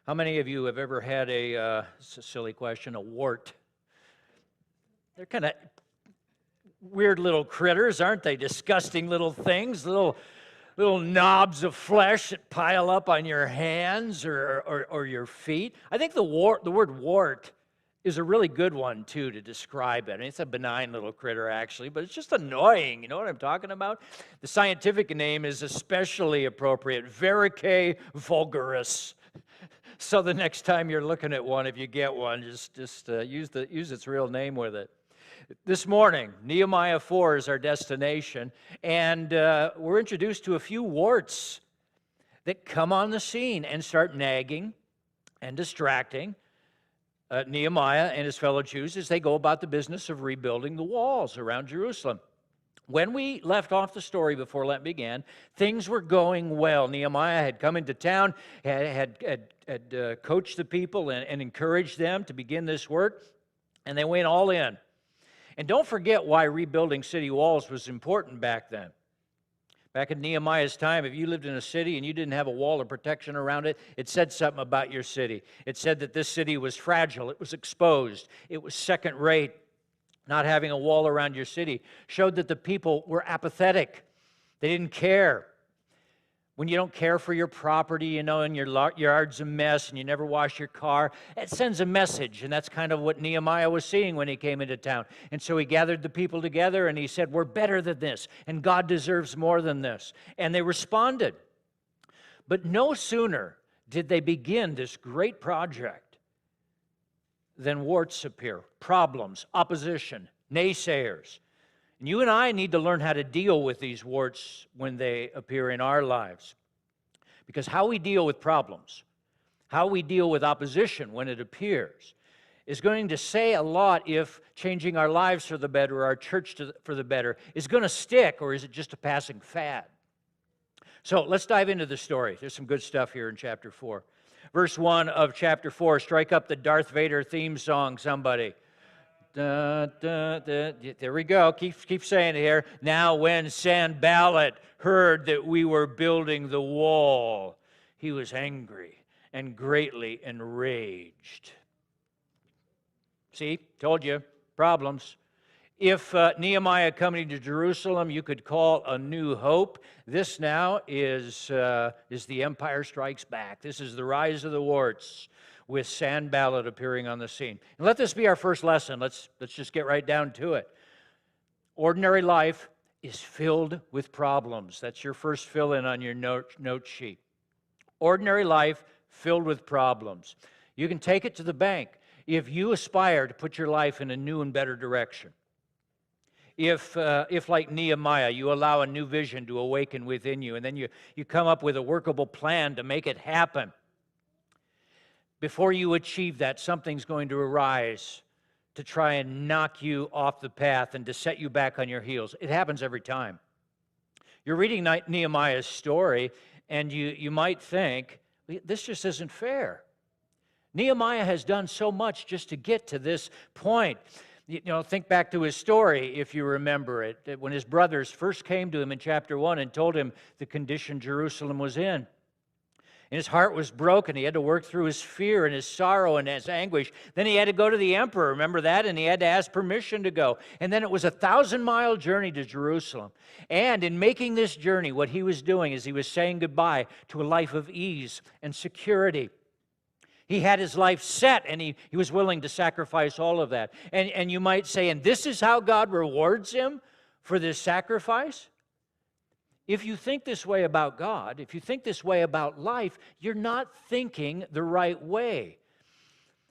How many of you have ever had it's a silly question, a wart? They're kind of weird little critters, aren't they? Disgusting little things, little knobs of flesh that pile up on your hands or your feet. I think the word wart is a really good one, too, to describe it. I mean, it's a benign little critter, actually, but it's just annoying. You know what I'm talking about? The scientific name is especially appropriate, Vericae vulgaris. So the next time you're looking at one, if you get one, just use its real name with it. This morning, Nehemiah 4 is our destination, and we're introduced to a few warts that come on the scene and start nagging and distracting Nehemiah and his fellow Jews as they go about the business of rebuilding the walls around Jerusalem. When we left off the story before Lent began, things were going well. Nehemiah had come into town, had coached the people and encouraged them to begin this work, and they went all in. And don't forget why rebuilding city walls was important back then. Back in Nehemiah's time, if you lived in a city and you didn't have a wall of protection around it, it said something about your city. It said that this city was fragile, it was exposed, it was second rate. Not having a wall around your city showed that the people were apathetic. They didn't care. When you don't care for your property, and your yard's a mess and you never wash your car, it sends a message, and that's kind of what Nehemiah was seeing when he came into town. And so he gathered the people together and he said, we're better than this, and God deserves more than this. And they responded. But no sooner did they begin this great project then warts appear, problems, opposition, naysayers. And you and I need to learn how to deal with these warts when they appear in our lives. Because how we deal with problems, how we deal with opposition when it appears, is going to say a lot if changing our lives for the better, or our church for the better, is going to stick, or is it just a passing fad? So let's dive into the story. There's some good stuff here in chapter 4. Verse 1 of chapter 4, strike up the Darth Vader theme song, somebody. Da, da, da. There we go. Keep saying it here. Now when Sanballat heard that we were building the wall, he was angry and greatly enraged. See, told you, problems. If Nehemiah coming to Jerusalem you could call a new hope, this now is the Empire Strikes Back. This is the rise of the warts with Sanballat appearing on the scene. And let this be our first lesson. Let's just get right down to it. Ordinary life is filled with problems. That's your first fill-in on your note sheet. Ordinary life filled with problems. You can take it to the bank if you aspire to put your life in a new and better direction. If like Nehemiah, you allow a new vision to awaken within you, and then you come up with a workable plan to make it happen. Before you achieve that, something's going to arise to try and knock you off the path and to set you back on your heels. It happens every time. You're reading Nehemiah's story, and you might think, this just isn't fair. Nehemiah has done so much just to get to this point. Think back to his story, if you remember it, when his brothers first came to him in chapter 1 and told him the condition Jerusalem was in. And his heart was broken. He had to work through his fear and his sorrow and his anguish. Then he had to go to the emperor, remember that? And he had to ask permission to go. And then it was a 1,000-mile journey to Jerusalem. And in making this journey, what he was doing is he was saying goodbye to a life of ease and security. He had his life set, and he was willing to sacrifice all of that. And you might say, and this is how God rewards him for this sacrifice? If you think this way about God, if you think this way about life, you're not thinking the right way.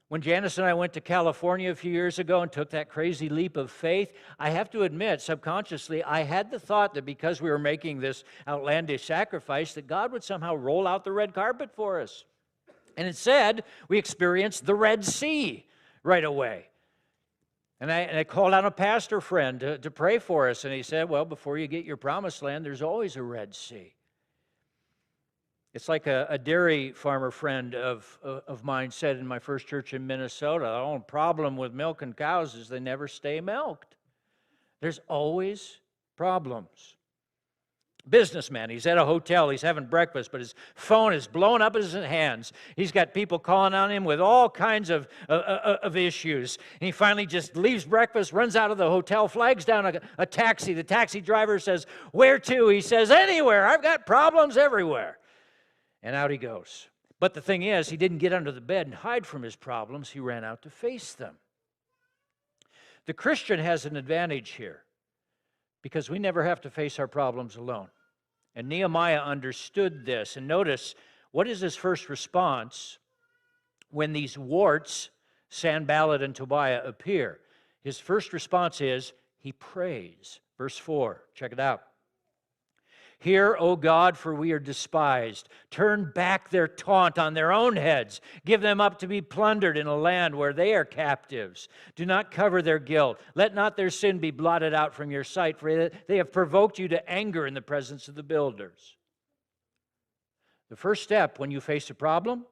When Janice and I went to California a few years ago and took that crazy leap of faith, I have to admit, subconsciously, I had the thought that because we were making this outlandish sacrifice, that God would somehow roll out the red carpet for us. And instead, we experienced the Red Sea right away. And I called on a pastor friend to pray for us, and he said, well, before you get your promised land, there's always a Red Sea. It's like a dairy farmer friend of mine said in my first church in Minnesota, the only problem with milking cows is they never stay milked. There's always problems. businessman. He's at a hotel. He's having breakfast, but his phone is blowing up in his hands. He's got people calling on him with all kinds of issues. And he finally just leaves breakfast, runs out of the hotel, flags down a taxi. The taxi driver says, "Where to?" He says, "Anywhere. I've got problems everywhere." And out he goes. But the thing is, he didn't get under the bed and hide from his problems. He ran out to face them. The Christian has an advantage here, because we never have to face our problems alone. And Nehemiah understood this. And notice, what is his first response when these warts, Sanballat and Tobiah, appear? His first response is, he prays. Verse 4, check it out. "Hear, O God, for we are despised. Turn back their taunt on their own heads. Give them up to be plundered in a land where they are captives. Do not cover their guilt. Let not their sin be blotted out from your sight, for they have provoked you to anger in the presence of the builders." The first step when you face a problem,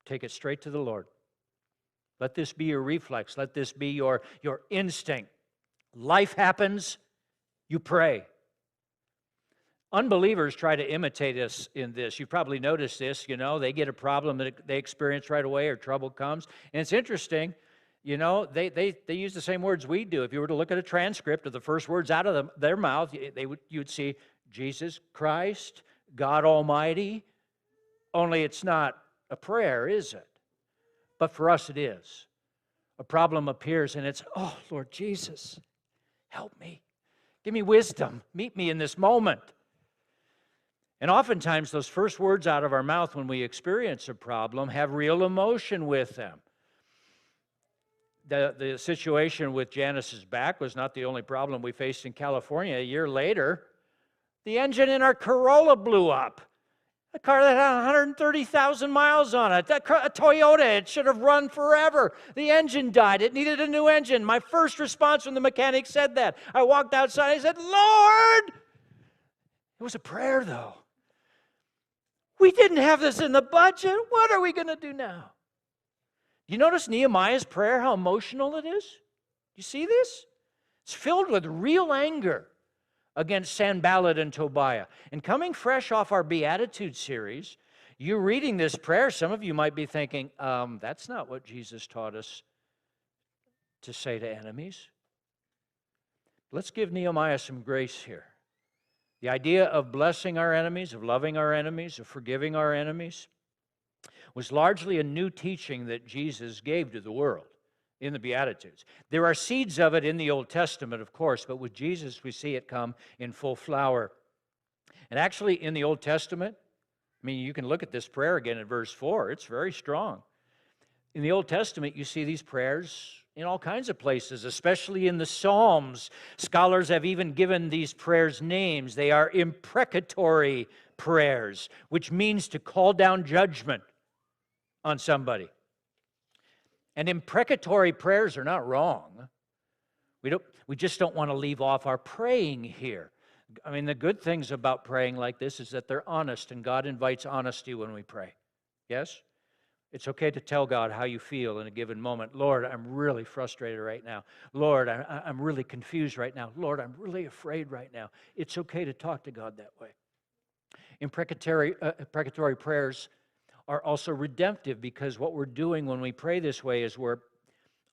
take it straight to the Lord. Let this be your reflex. Let this be your instinct. Life happens, you pray. Unbelievers try to imitate us in this. You've probably noticed this, they get a problem that they experience right away, or trouble comes. And it's interesting, they use the same words we do. If you were to look at a transcript of the first words out of their mouth, you'd see Jesus Christ, God Almighty, only it's not a prayer, is it? But for us it is. A problem appears and it's, "Oh, Lord Jesus, help me. Give me wisdom. Meet me in this moment." And oftentimes, those first words out of our mouth when we experience a problem have real emotion with them. The situation with Janice's back was not the only problem we faced in California. A year later, the engine in our Corolla blew up. A car that had 130,000 miles on it. A Toyota, it should have run forever. The engine died. It needed a new engine. My first response when the mechanic said that, I walked outside. I said, "Lord!" It was a prayer, though. We didn't have this in the budget. What are we going to do now? You notice Nehemiah's prayer, how emotional it is? You see this? It's filled with real anger against Sanballat and Tobiah. And coming fresh off our Beatitudes series, you reading this prayer, some of you might be thinking, that's not what Jesus taught us to say to enemies. Let's give Nehemiah some grace here. The idea of blessing our enemies, of loving our enemies, of forgiving our enemies was largely a new teaching that Jesus gave to the world in the Beatitudes. There are seeds of it in the Old Testament, of course, but with Jesus we see it come in full flower. And actually in the Old Testament, you can look at this prayer again in verse 4. It's very strong. In the Old Testament, you see these prayers in all kinds of places, especially in the Psalms. Scholars have even given these prayers names. They are imprecatory prayers, which means to call down judgment on somebody. And imprecatory prayers are not wrong. We just don't want to leave off our praying here. The good things about praying like this is that they're honest, and God invites honesty when we pray. Yes? It's okay to tell God how you feel in a given moment. "Lord, I'm really frustrated right now. Lord, I'm really confused right now. Lord, I'm really afraid right now." It's okay to talk to God that way. Imprecatory prayers are also redemptive, because what we're doing when we pray this way is we're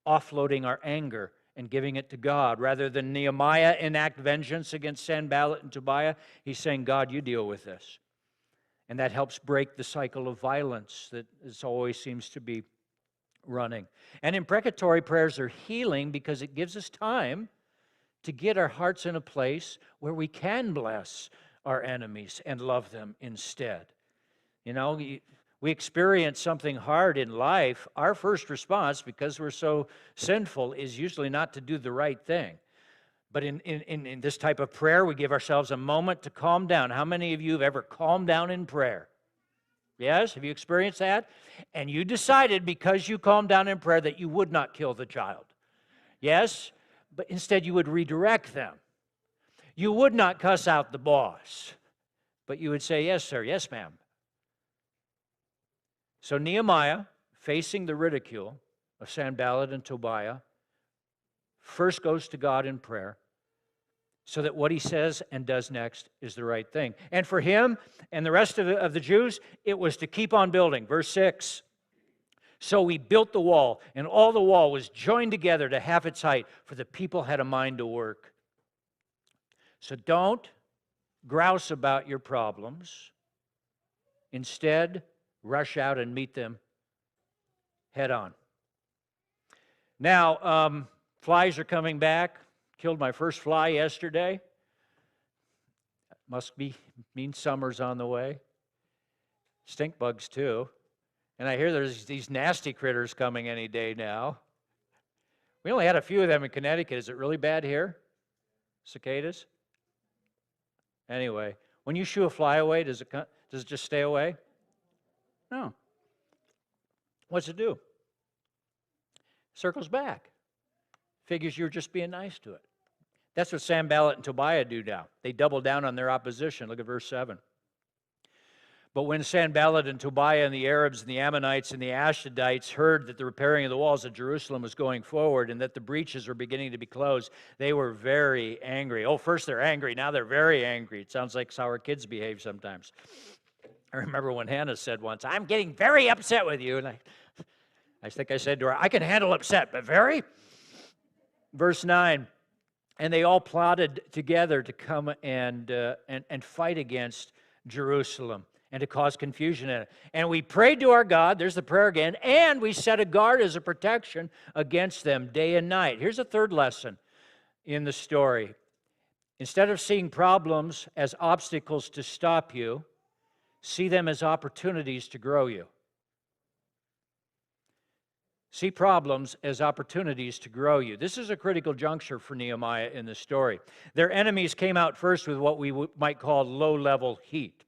offloading our anger and giving it to God. Rather than Nehemiah enact vengeance against Sanballat and Tobiah, he's saying, "God, you deal with this." And that helps break the cycle of violence that always seems to be running. And imprecatory prayers are healing because it gives us time to get our hearts in a place where we can bless our enemies and love them instead. We experience something hard in life. Our first response, because we're so sinful, is usually not to do the right thing. But in this type of prayer, we give ourselves a moment to calm down. How many of you have ever calmed down in prayer? Yes? Have you experienced that? And you decided, because you calmed down in prayer, that you would not kill the child. Yes? But instead you would redirect them. You would not cuss out the boss, but you would say, "Yes, sir. Yes, ma'am." So Nehemiah, facing the ridicule of Sanballat and Tobiah, first goes to God in prayer, so that what he says and does next is the right thing. And for him and the rest of the Jews, it was to keep on building. Verse 6. So we built the wall, and all the wall was joined together to half its height, for the people had a mind to work. So don't grouse about your problems. Instead, rush out and meet them head on. Now, flies are coming back. Killed my first fly yesterday. Must mean summer's on the way. Stink bugs too. And I hear there's these nasty critters coming any day now. We only had a few of them in Connecticut. Is it really bad here? Cicadas? Anyway, when you shoo a fly away, does it just stay away? No. What's it do? Circles back. Figures you're just being nice to it. That's what Sanballat and Tobiah do now. They double down on their opposition. Look at verse 7. But when Sanballat and Tobiah and the Arabs and the Ammonites and the Ashdodites heard that the repairing of the walls of Jerusalem was going forward and that the breaches were beginning to be closed, they were very angry. Oh, first they're angry, now they're very angry. It sounds like how our kids behave sometimes. I remember when Hannah said once, "I'm getting very upset with you." And I think I said to her, "I can handle upset, but very?" Verse 9. And they all plotted together to come and fight against Jerusalem and to cause confusion in it. And we prayed to our God, there's the prayer again, and we set a guard as a protection against them day and night. Here's a third lesson in the story. Instead of seeing problems as obstacles to stop you, see them as opportunities to grow you. See problems as opportunities to grow you. This is a critical juncture for Nehemiah in the story. Their enemies came out first with what we might call low-level heat.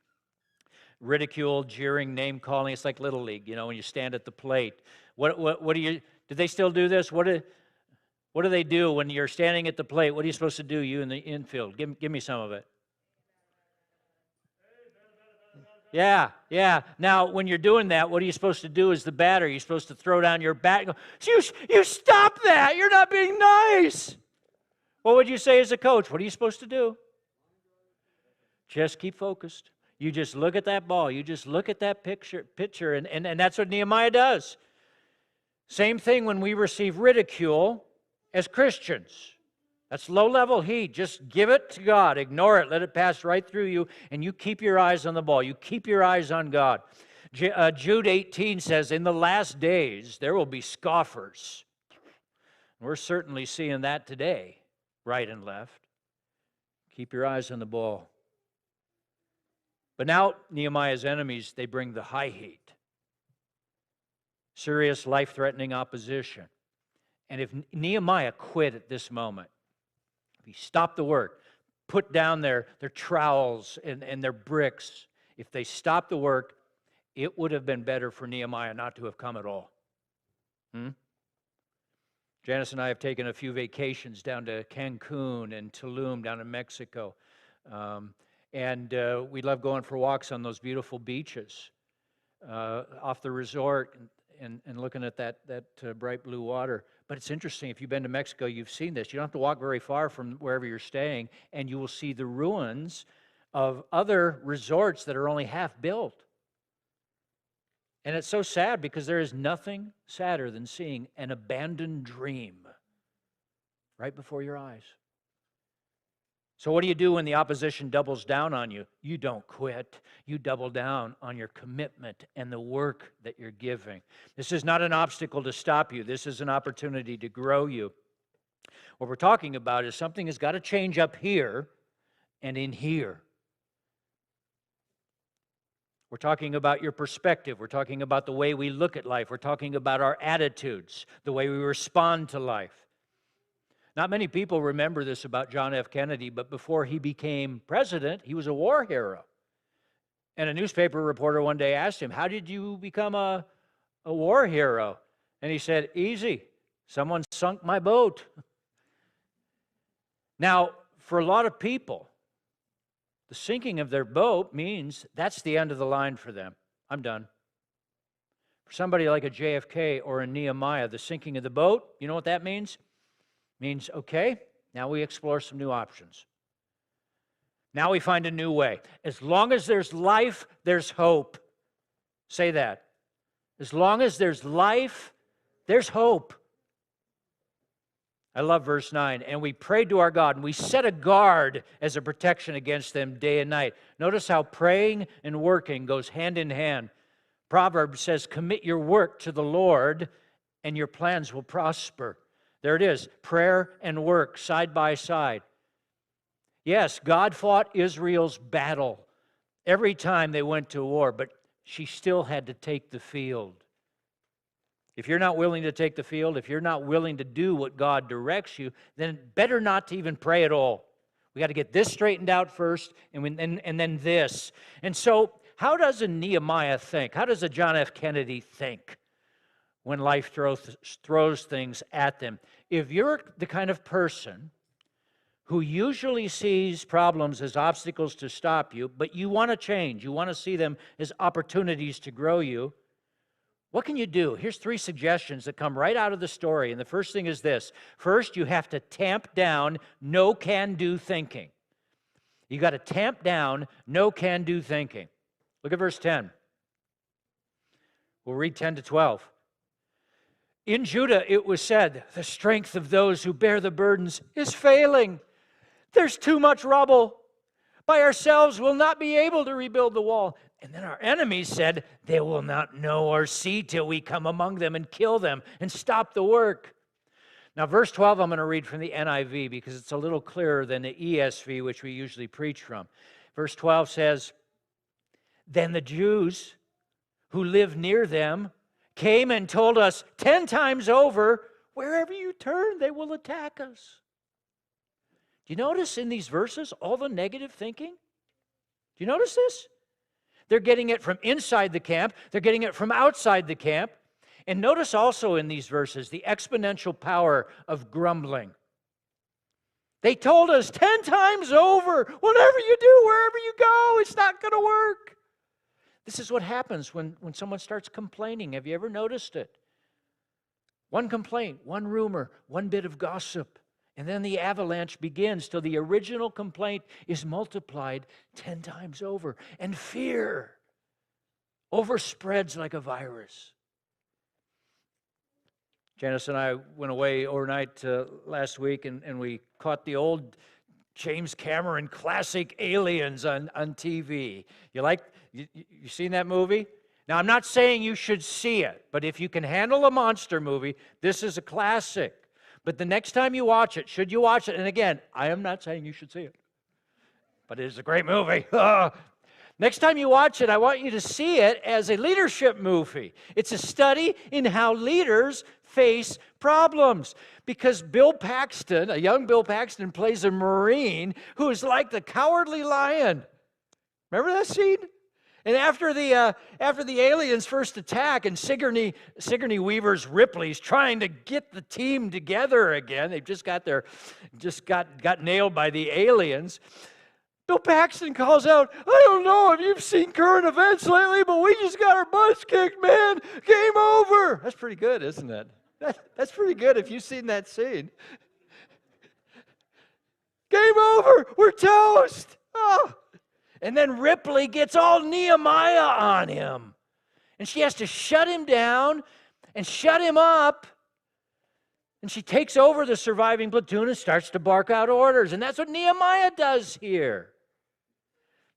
Ridicule, jeering, name-calling. It's like Little League, when you stand at the plate. What do you, did they still do this? What do they do when you're standing at the plate? What are you supposed to do, you in the infield? Give me some of it. Yeah. Now, when you're doing that, what are you supposed to do as the batter? You're supposed to throw down your bat and go, you stop that. You're not being nice. What would you say as a coach? What are you supposed to do? Just keep focused. You just look at that ball. You just look at that pitcher, and that's what Nehemiah does. Same thing when we receive ridicule as Christians. That's low-level heat. Just give it to God. Ignore it. Let it pass right through you, and you keep your eyes on the ball. You keep your eyes on God. Jude 18 says, in the last days, there will be scoffers. We're certainly seeing that today, right and left. Keep your eyes on the ball. But now, Nehemiah's enemies, they bring the high heat. Serious, life-threatening opposition. And if Nehemiah quit at this moment, if he stopped the work, put down their trowels and their bricks, if they stopped the work, it would have been better for Nehemiah not to have come at all. Janice and I have taken a few vacations down to Cancun and Tulum down in Mexico. And we love going for walks on those beautiful beaches off the resort and looking at that bright blue water. But it's interesting, if you've been to Mexico, you've seen this. You don't have to walk very far from wherever you're staying, and you will see the ruins of other resorts that are only half built. And it's so sad because there is nothing sadder than seeing an abandoned dream right before your eyes. So what do you do when the opposition doubles down on you? You don't quit. You double down on your commitment and the work that you're giving. This is not an obstacle to stop you. This is an opportunity to grow you. What we're talking about is something has got to change up here and in here. We're talking about your perspective. We're talking about the way we look at life. We're talking about our attitudes, the way we respond to life. Not many people remember this about John F. Kennedy, but before he became president, he was a war hero. And a newspaper reporter one day asked him, "How did you become a war hero?" And he said, "Easy. Someone sunk my boat." Now, for a lot of people, the sinking of their boat means that's the end of the line for them. I'm done. For somebody like a JFK or a Nehemiah, the sinking of the boat, you know what that means? Means, okay, now we explore some new options. Now we find a new way. As long as there's life, there's hope. Say that. As long as there's life, there's hope. I love verse 9. And we prayed to our God, and we set a guard as a protection against them day and night. Notice how praying and working goes hand in hand. Proverbs says, commit your work to the Lord, and your plans will prosper. There it is, prayer and work side by side. Yes, God fought Israel's battle every time they went to war, but she still had to take the field. If you're not willing to take the field, if you're not willing to do what God directs you, then better not to even pray at all. We got to get this straightened out first, and then this. And so, how does a Nehemiah think? How does a John F. Kennedy think when life throws things at them? If you're the kind of person who usually sees problems as obstacles to stop you, but you want to change, you want to see them as opportunities to grow you, what can you do? Here's 3 suggestions that come right out of the story. And the first thing is this. First, you have to tamp down no can-do thinking. You got to tamp down no can-do thinking. Look at verse 10. We'll read 10 to 12. In Judah it was said, the strength of those who bear the burdens is failing. There's too much rubble. By ourselves we'll not be able to rebuild the wall. And then our enemies said, they will not know or see till we come among them and kill them and stop the work. Now, verse 12, I'm going to read from the NIV because it's a little clearer than the ESV, which we usually preach from. Verse 12 says, then the Jews who lived near them came and told us 10 times over, wherever you turn, they will attack us. Do you notice in these verses all the negative thinking? Do you notice this? They're getting it from inside the camp. They're getting it from outside the camp. And notice also in these verses the exponential power of grumbling. They told us 10 times over, whatever you do, wherever you go, it's not going to work. This is what happens when someone starts complaining. Have you ever noticed it? One complaint, one rumor, one bit of gossip. And then the avalanche begins till the original complaint is multiplied 10 times over. And fear overspreads like a virus. Janice and I went away overnight last week, and we caught the old James Cameron classic Aliens on TV. You seen that movie? Now, I'm not saying you should see it, but if you can handle a monster movie, this is a classic. But the next time you watch it, should you watch it, and again, I am not saying you should see it, but it is a great movie. Next time you watch it, I want you to see it as a leadership movie. It's a study in how leaders face problems. Because Bill Paxton, a young Bill Paxton, plays a Marine who is like the cowardly lion. Remember that scene? And after the aliens first attack, and Sigourney Weaver's Ripley's trying to get the team together again, they've just got nailed by the aliens. Bill Paxton calls out, I don't know if you've seen current events lately, but we just got our butts kicked, man. Game over. That's pretty good, isn't it? That's pretty good if you've seen that scene. Game over. We're toast. Oh. And then Ripley gets all Nehemiah on him. And she has to shut him down and shut him up. And she takes over the surviving platoon and starts to bark out orders. And that's what Nehemiah does here.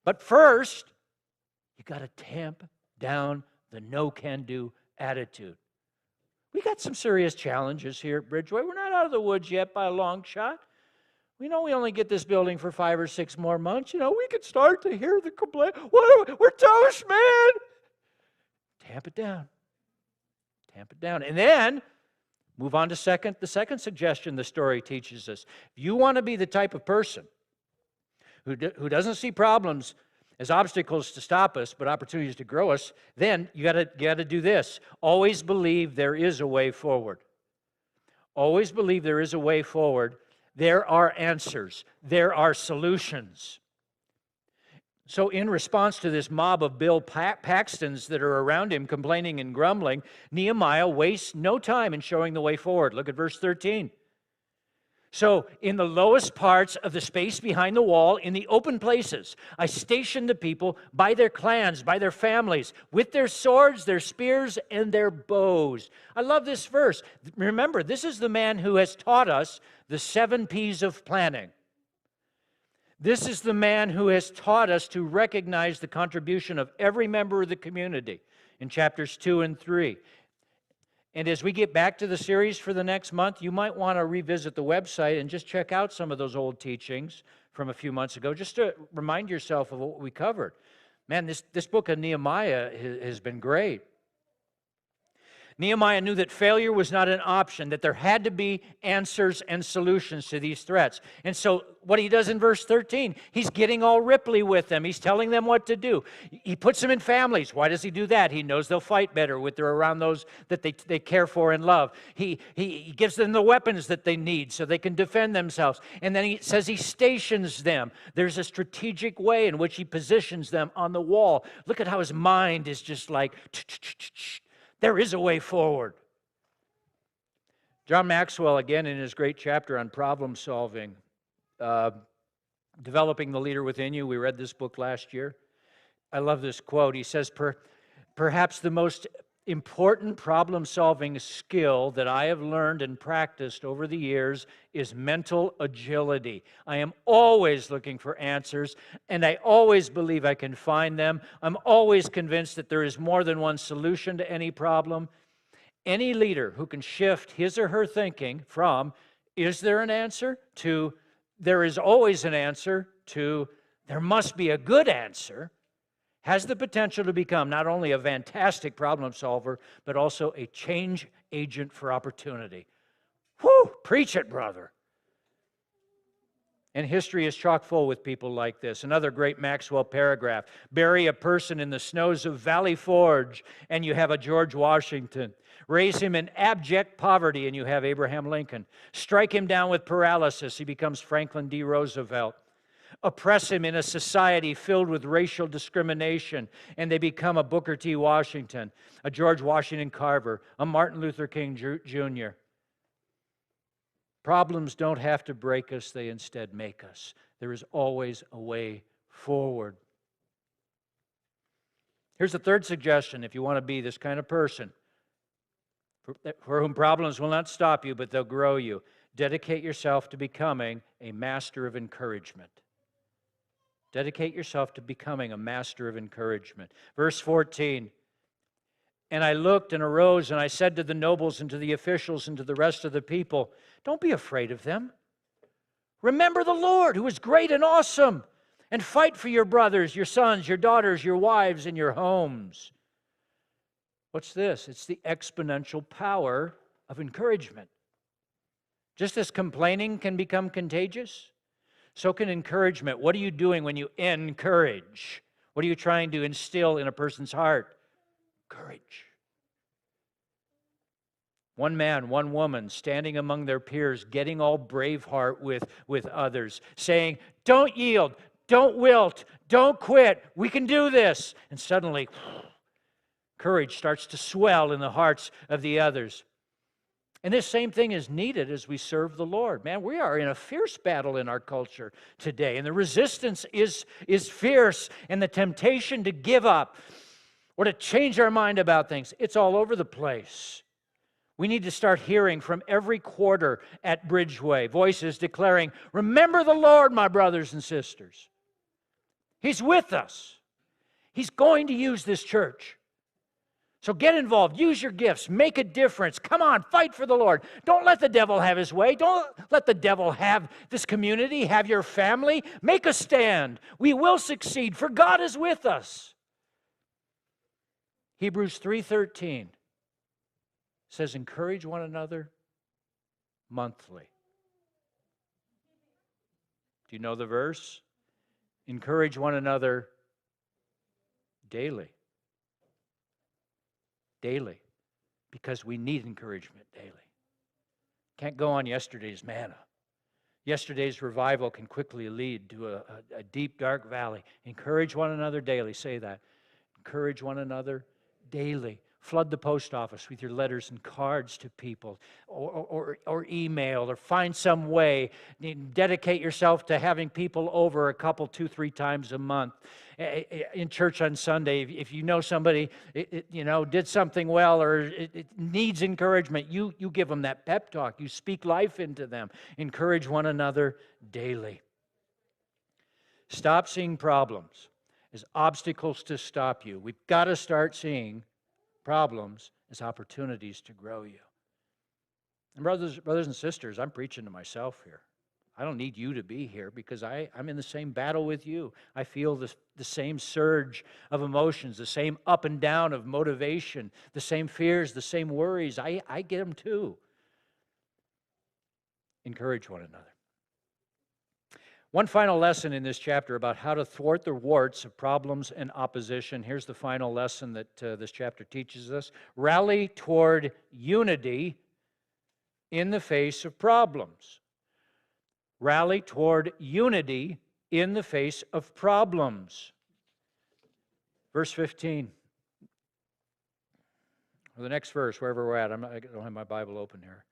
But first, you got to tamp down the no-can-do attitude. We got some serious challenges here at Bridgeway. We're not out of the woods yet by a long shot. We know we only get this building for 5 or 6 more months. You know, we could start to hear the complaint. We're toast, man. Tamp it down. Tamp it down. And then move on to the second suggestion the story teaches us. If you want to be the type of person who doesn't see problems as obstacles to stop us, but opportunities to grow us, then you got to do this. Always believe there is a way forward. Always believe there is a way forward. There are answers. There are solutions. So in response to this mob of Bill Paxtons that are around him complaining and grumbling, Nehemiah wastes no time in showing the way forward. Look at verse 13. So in the lowest parts of the space behind the wall, in the open places, I stationed the people by their clans, by their families, with their swords, their spears, and their bows. I love this verse. Remember, this is the man who has taught us the 7 P's of planning. This is the man who has taught us to recognize the contribution of every member of the community in chapters 2 and 3. And as we get back to the series for the next month, you might want to revisit the website and just check out some of those old teachings from a few months ago, just to remind yourself of what we covered. Man, this book of Nehemiah has been great. Nehemiah knew that failure was not an option, that there had to be answers and solutions to these threats. And so what he does in verse 13, he's getting all Ripley with them. He's telling them what to do. He puts them in families. Why does he do that? He knows they'll fight better with they're around those that they care for and love. He gives them the weapons that they need so they can defend themselves. And then he says he stations them. There's a strategic way in which he positions them on the wall. Look at how his mind is just like, there is a way forward. John Maxwell, again, in his great chapter on problem solving, Developing the Leader Within You, we read this book last year. I love this quote. He says, perhaps the most important problem-solving skill that I have learned and practiced over the years is mental agility. I am always looking for answers, and I always believe I can find them. I'm always convinced that there is more than one solution to any problem. Any leader who can shift his or her thinking from, is there an answer, to there is always an answer, to there must be a good answer, has the potential to become not only a fantastic problem solver, but also a change agent for opportunity. Whew, preach it, brother. And history is chock full with people like this. Another great Maxwell paragraph. Bury a person in the snows of Valley Forge, and you have a George Washington. Raise him in abject poverty, and you have Abraham Lincoln. Strike him down with paralysis, he becomes Franklin D. Roosevelt. Oppress him in a society filled with racial discrimination, and they become a Booker T. Washington, a George Washington Carver, a Martin Luther King Jr. Problems don't have to break us, they instead make us. There is always a way forward. Here's the third suggestion if you want to be this kind of person, for whom problems will not stop you, but they'll grow you. Dedicate yourself to becoming a master of encouragement. Dedicate yourself to becoming a master of encouragement. Verse 14, and I looked and arose, and I said to the nobles and to the officials and to the rest of the people, don't be afraid of them. Remember the Lord, who is great and awesome, and fight for your brothers, your sons, your daughters, your wives, and your homes. What's this? It's the exponential power of encouragement. Just as complaining can become contagious, so can encouragement. What are you doing when you encourage? What are you trying to instill in a person's heart? Courage. One man, one woman, standing among their peers, getting all Braveheart with others, saying, don't yield, don't wilt, don't quit, we can do this. And suddenly, courage starts to swell in the hearts of the others. And this same thing is needed as we serve the Lord. Man, we are in a fierce battle in our culture today, and the resistance is fierce, and the temptation to give up or to change our mind about things, it's all over the place. We need to start hearing from every quarter at Bridgeway voices declaring, remember the Lord, my brothers and sisters. He's with us. He's going to use this church. So get involved, use your gifts, make a difference. Come on, fight for the Lord. Don't let the devil have his way. Don't let the devil have this community, have your family. Make a stand. We will succeed, for God is with us. Hebrews 3:13 says, encourage one another monthly. Do you know the verse? Encourage one another daily. Daily, because we need encouragement daily. Can't go on yesterday's manna. Yesterday's revival can quickly lead to a deep, dark valley. Encourage one another daily. Say that. Encourage one another daily. Flood the post office with your letters and cards to people, or email, or find some way. Dedicate yourself to having people over a couple, 2-3 times a month. In church on Sunday, if you know somebody did something well or it needs encouragement, you give them that pep talk. You speak life into them. Encourage one another daily. Stop seeing problems as obstacles to stop you. We've got to start seeing problems as opportunities to grow you. And brothers and sisters, I'm preaching to myself here. I don't need you to be here because I'm in the same battle with you. I feel the same surge of emotions, the same up and down of motivation, the same fears, the same worries. I get them too. Encourage one another. One final lesson in this chapter about how to thwart the warts of problems and opposition. Here's the final lesson that this chapter teaches us. Rally toward unity in the face of problems. Rally toward unity in the face of problems. Verse 15. Or the next verse, wherever we're at. I don't have my Bible open here.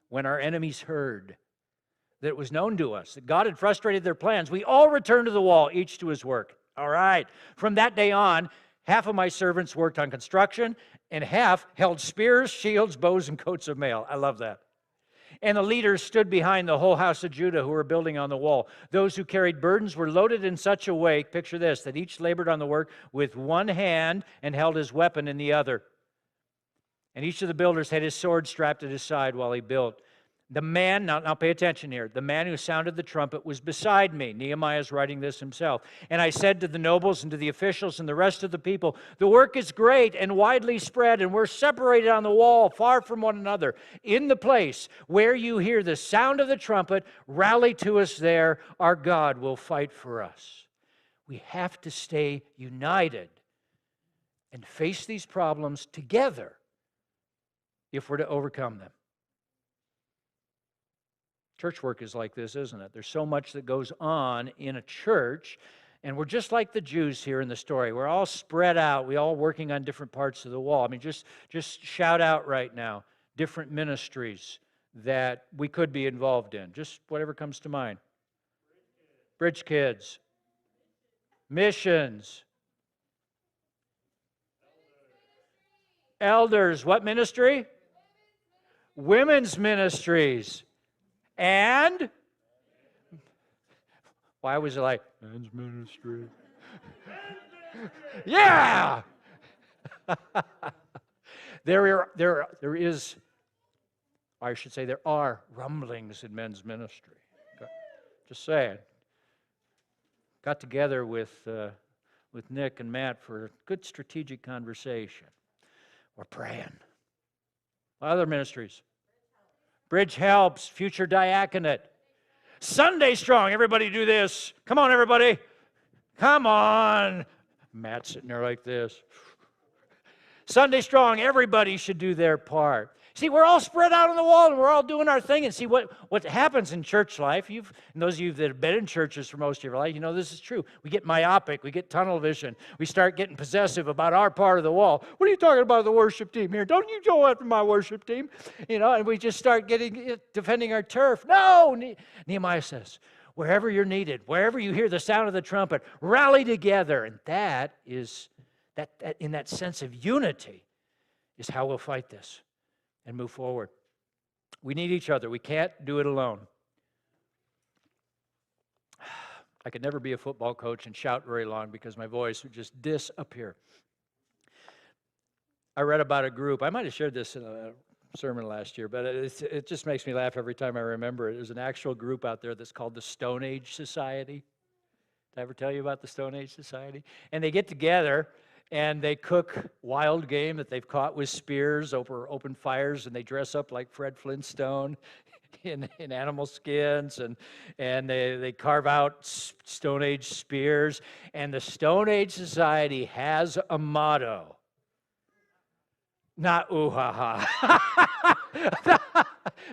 When our enemies heard that it was known to us that God had frustrated their plans, we all returned to the wall, each to his work. All right. From that day on, half of my servants worked on construction, and half held spears, shields, bows, and coats of mail. I love that. And the leaders stood behind the whole house of Judah who were building on the wall. Those who carried burdens were loaded in such a way, picture this, that each labored on the work with one hand and held his weapon in the other. And each of the builders had his sword strapped at his side while he built. The man, now pay attention here, the man who sounded the trumpet was beside me. Nehemiah is writing this himself. And I said to the nobles and to the officials and the rest of the people, the work is great and widely spread, and we're separated on the wall, far from one another. In the place where you hear the sound of the trumpet, rally to us there. Our God will fight for us. We have to stay united and face these problems together if we're to overcome them. Church work is like this, isn't it? There's so much that goes on in a church, and we're just like the Jews here in the story. We're all spread out. We're all working on different parts of the wall. I mean, just shout out right now different ministries that we could be involved in. Just whatever comes to mind. Bridge Kids. Missions. Elders. What ministry? Women's ministries. And why was it like men's ministry? Yeah. There are rumblings in men's ministry. Just saying. Got together with Nick and Matt for a good strategic conversation. We're praying. Other ministries. Bridge Helps, Future Diaconate. Sunday Strong, everybody do this. Come on, everybody. Come on. Matt's sitting there like this. Sunday Strong, everybody should do their part. See, we're all spread out on the wall, and we're all doing our thing. And see, what happens in church life, and those of you that have been in churches for most of your life, you know this is true. We get myopic. We get tunnel vision. We start getting possessive about our part of the wall. What are you talking about the worship team here? Don't you go after my worship team? And we just start defending our turf. No! Nehemiah says, wherever you're needed, wherever you hear the sound of the trumpet, rally together. And that is, that in that sense of unity is how we'll fight this and move forward. We need each other. We can't do it alone. I could never be a football coach and shout very long because my voice would just disappear. I read about a group. I might have shared this in a sermon last year, but it just makes me laugh every time I remember it. There's an actual group out there that's called the Stone Age Society. Did I ever tell you about the Stone Age Society? And they get together and they cook wild game that they've caught with spears over open fires, and they dress up like Fred Flintstone in animal skins, and they carve out Stone Age spears. And the Stone Age Society has a motto. Not ooh-ha-ha.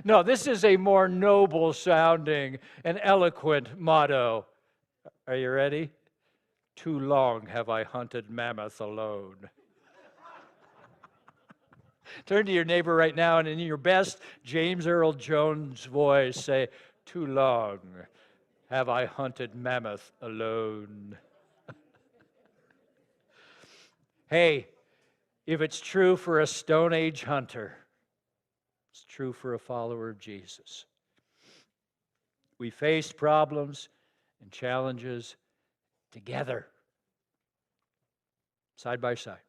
No, this is a more noble sounding and eloquent motto. Are you ready? Too long have I hunted mammoth alone. Turn to your neighbor right now and in your best James Earl Jones voice say, "Too long have I hunted mammoth alone." Hey, if it's true for a Stone Age hunter, it's true for a follower of Jesus. We face problems and challenges together, side by side.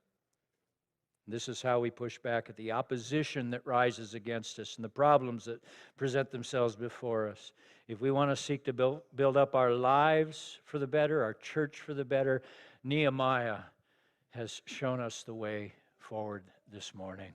This is how we push back at the opposition that rises against us and the problems that present themselves before us. If we want to seek to build up our lives for the better, our church for the better, Nehemiah has shown us the way forward this morning.